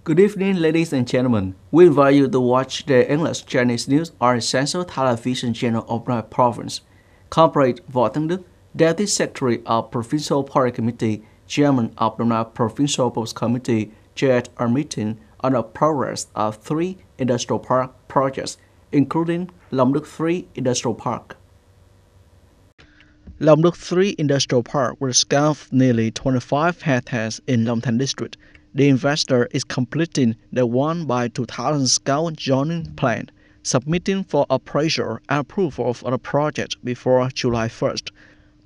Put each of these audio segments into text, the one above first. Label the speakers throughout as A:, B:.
A: Good evening, ladies and gentlemen. We invite you to watch the English Chinese News or Essential Television channel of my province. Comrade Võ Tấn Đức, Deputy Secretary of Provincial Party Committee, Chairman of the Provincial Post Committee, chaired a meeting on the progress of three industrial park projects, including Long Đức 3 Industrial Park. Long Đức 3 Industrial Park will scale nearly 25 hectares in Long Thành District. The investor is completing the 1 by 2000 scale zoning plan, submitting for appraisal and approval of the project before July 1st.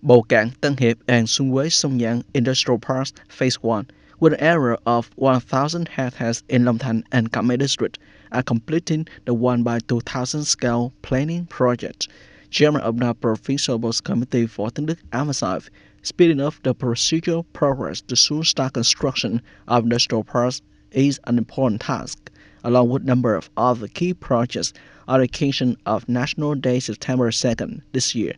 A: Bầu Cảng, Tân Hiệp, and Xuân Quế Sông Giang Industrial Parks Phase 1, with an area of 1,000 hectares in Long Thành and Cam Mai District, are completing the 1 by 2000 scale planning project. Chairman of the Provincial Post Committee Võ Tấn Đức emphasized speeding up the procedural progress to soon start construction of industrial parks is an important task, along with a number of other key projects on the occasion of National Day September 2nd this year.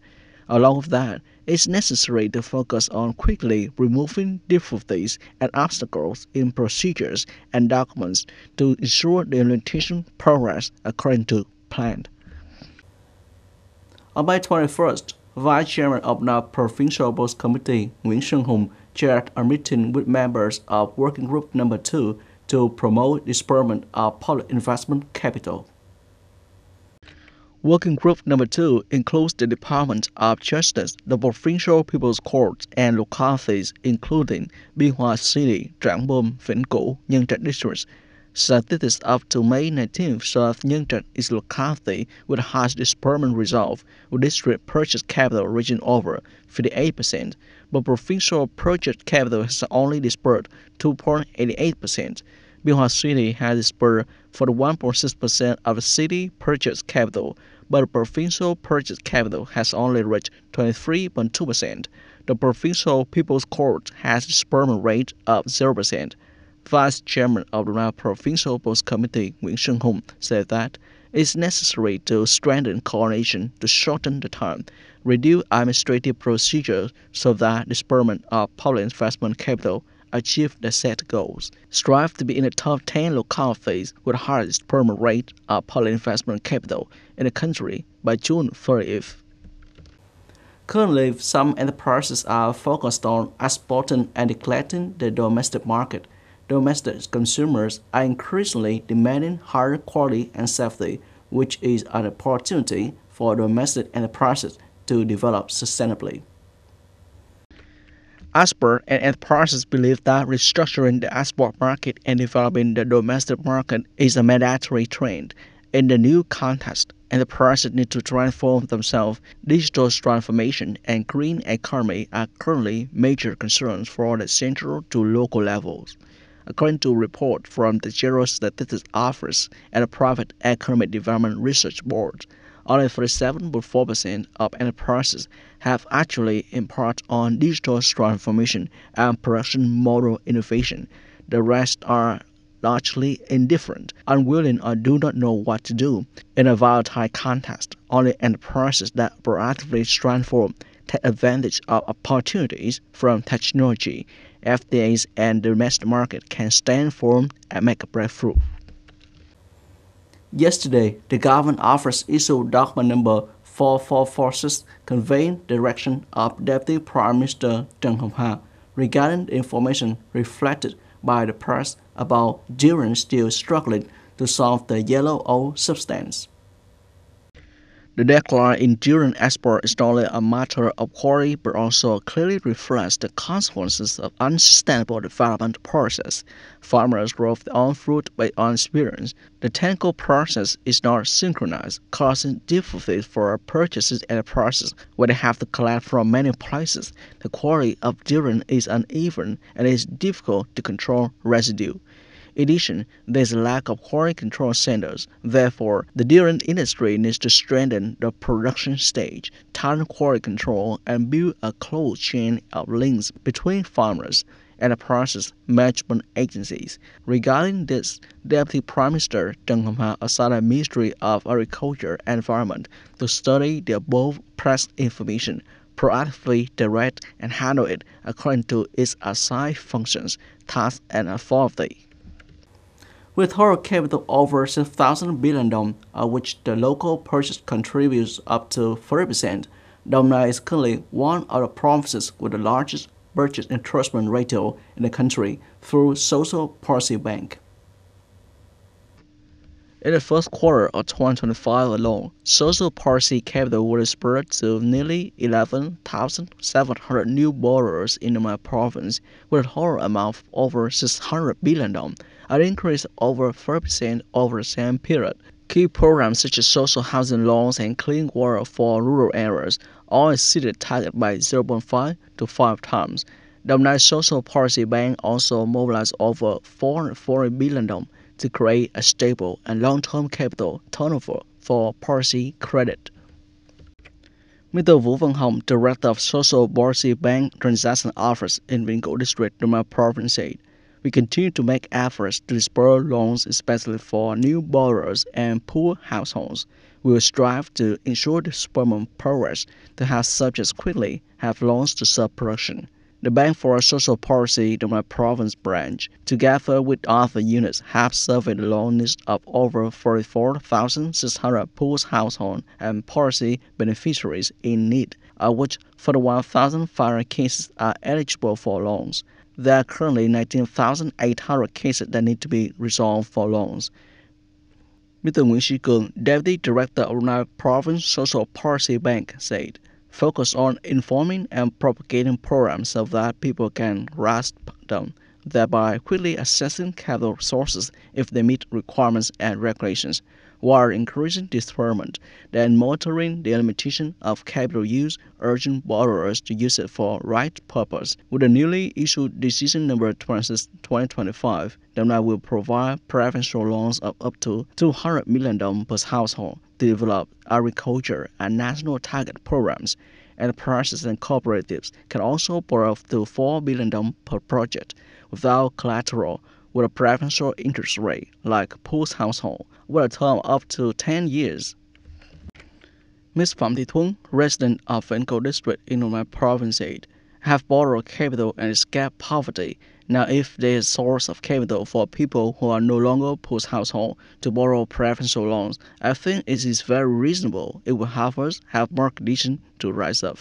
A: Along with that, it's necessary to focus on quickly removing difficulties and obstacles in procedures and documents to ensure the implementation progress according to plan. On May 21st, Vice Chairman of the Provincial Post Committee, Nguyễn Xuân Hùng, chaired a meeting with members of Working Group Number 2 to promote disbursement of public investment capital. Working Group Number 2 includes the Department of Justice, the Provincial People's Court, and localities including Biên Hòa City, Trảng Bom, Vĩnh Cửu, Nhân Trạch Districts. Statistics up to May 19th show that Nhân Trạch is the locality with the highest disbursement result, with district purchase capital reaching over 58%, but provincial purchase capital has only disbursed 2.88%. Biên Hòa City has disbursed 41.6% of the city purchase capital, but the provincial purchase capital has only reached 23.2%. The Provincial People's Court has a disbursement rate of 0%. Vice Chairman of the Provincial Post Committee, Nguyễn Xuân Hùng, said that it's necessary to strengthen coordination to shorten the time, reduce administrative procedures so that disbursement of public investment capital achieve the set goals. Strive to be in the top 10 localities with the highest disbursement rate of public investment capital in the country by June 30th. Currently, some enterprises are focused on exporting and neglecting the domestic market. Domestic consumers are increasingly demanding higher quality and safety, which is an opportunity for domestic enterprises to develop sustainably. Export and enterprises believe that restructuring the export market and developing the domestic market is a mandatory trend. In the new context, enterprises need to transform themselves. Digital transformation and green economy are currently major concerns for the central to local levels. According to a report from the General Statistics Office and the Private Economic Development Research Board, only 37.4% of enterprises have actually embarked on digital transformation and production model innovation. The rest are largely indifferent, unwilling, or do not know what to do. In a volatile context, only enterprises that proactively transform take advantage of opportunities from technology, FDAs, and the domestic market can stand firm and make a breakthrough. Yesterday, the government office issued document number 4446 conveying direction of Deputy Prime Minister Trần Hồng Hà regarding the information reflected by the press about Durian still struggling to solve the yellow oil substance. The decline in durian export is not only a matter of quality but also clearly reflects the consequences of unsustainable development process. Farmers grow their own fruit by own experience. The technical process is not synchronized, causing difficulties for purchasers and process where they have to collect from many places. The quality of durian is uneven and it is difficult to control residue. In addition, there is a lack of quality control centers. Therefore, the durian industry needs to strengthen the production stage, tighten quality control, and build a close chain of links between farmers and the process management agencies. Regarding this, Deputy Prime Minister Trần Hồng Hà assigned the Ministry of Agriculture and Environment to study the above press information, proactively direct and handle it according to its assigned functions, tasks, and authority. With total capital over 6,000 billion dong, of which the local purchase contributes up to 30%, Đồng Nai is currently one of the provinces with the largest purchase entrustment ratio in the country through Social Policy Bank. In the first quarter of 2025 alone, social policy capital was spread to nearly 11,700 new borrowers in my province, with a total amount of over 600 billion dong, an increase of over 30% over the same period. Key programs such as social housing loans and clean water for rural areas all exceeded target by 0.5 to 5 times. Đồng Nai Social Policy Bank also mobilized over 440 billion dong to create a stable and long-term capital turnover for policy credit. Mr. Vũ Văn Hồng, Director of Social Policy Bank Transaction Office in Vĩnh Cửu District, Đồng Nai Province said, "We continue to make efforts to disperse loans especially for new borrowers and poor households. We will strive to ensure the disbursement progress to have subjects quickly have loans to serve production." The Bank for Social Policy Đồng Nai Province branch, together with other units, have surveyed the loan needs of over 44,600 poor households and policy beneficiaries in need, of which 41,500 cases are eligible for loans. There are currently 19,800 cases that need to be resolved for loans. Mr. Nguyễn Sĩ Cường, Deputy Director of Đồng Nai Province Social Policy Bank, said, "Focus on informing and propagating programs so that people can grasp them, thereby quickly accessing capital sources if they meet requirements and regulations, while encouraging disbursement, then monitoring the limitation of capital use, urging borrowers to use it for right purpose." With the newly issued Decision Number 26/2025, Đồng Nai will provide preferential loans of up to 200 million dong per household to develop agriculture and national target programs. Enterprises and cooperatives can also borrow up to 4 billion dong per project without collateral, with a preferential interest rate like poor household, with a term up to 10 years. Ms. Phạm Thị Thuấn, resident of Vĩnh Cửu District in Đồng Nai Province, said, "Have borrowed capital and escaped poverty. Now, if there is a source of capital for people who are no longer poor household to borrow preferential loans, I think it is very reasonable. It will help us have more conditions to rise up."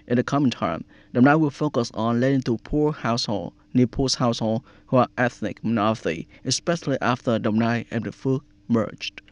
A: In the coming time, Đồng Nai will focus on lending to poor households, poor households who are ethnic minority, especially after Đồng Nai and the Phước merged.